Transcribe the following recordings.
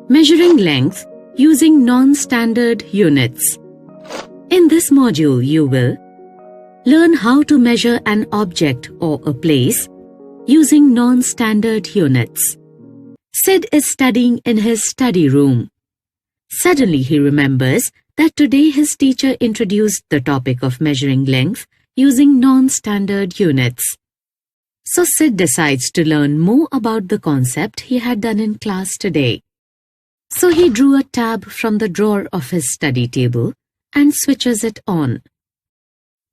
Measuring length using non-standard units. In this module, you will learn how to measure an object or a place using non-standard units. Sid is studying in his study room. Suddenly he remembers that today his teacher introduced the topic of measuring length using non-standard units. So Sid decides to learn more about the concept he had done in class today. So he drew a tab from the drawer of his study table and switches it on.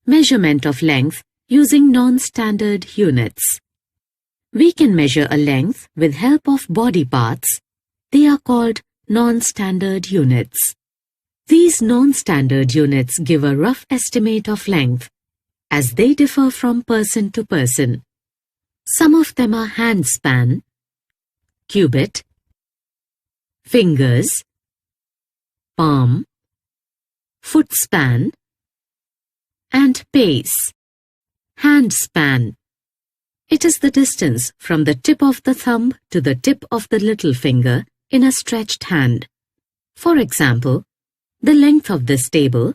Measurement of length using non-standard units. We can measure a length with help of body parts. They are called non-standard units. These non-standard units give a rough estimate of length, as they differ from person to person. Some of them are hand span, cubit, fingers, palm, foot span, and pace. Hand span. It is the distance from the tip of the thumb to the tip of the little finger in a stretched hand. For example, the length of this table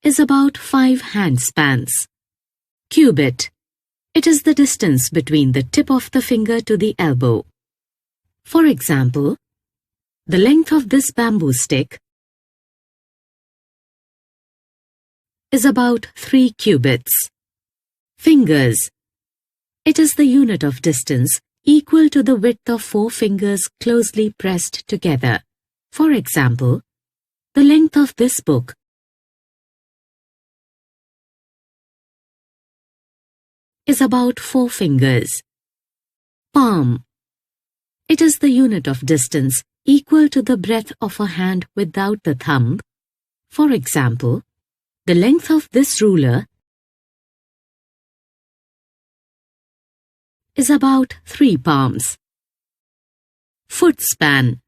is about 5 hand spans. Cubit. It is the distance between the tip of the finger to the elbow. For example, the length of this bamboo stick is about 3 cubits. Fingers. It is the unit of distance equal to the width of 4 fingers closely pressed together. For example, the length of this book is about 4 fingers. Palm. It is the unit of distance equal to the breadth of a hand without the thumb. For example, the length of this ruler is about 3 palms. Foot span.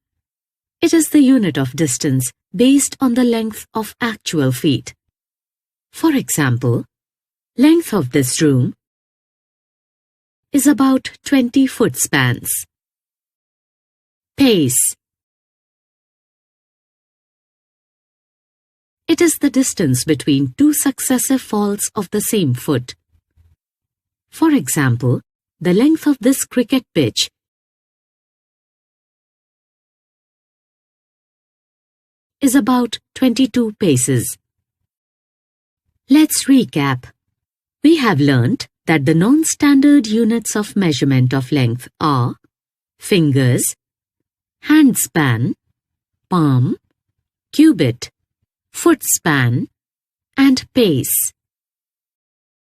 It is the unit of distance based on the length of actual feet. For example, length of this room is about 20 foot spans. Pace. It is the distance between 2 successive falls of the same foot. For example, the length of this cricket pitch is about 22 paces. Let's recap. We have learnt that the non-standard units of measurement of length are fingers, hand span, palm, cubit, foot span, and pace.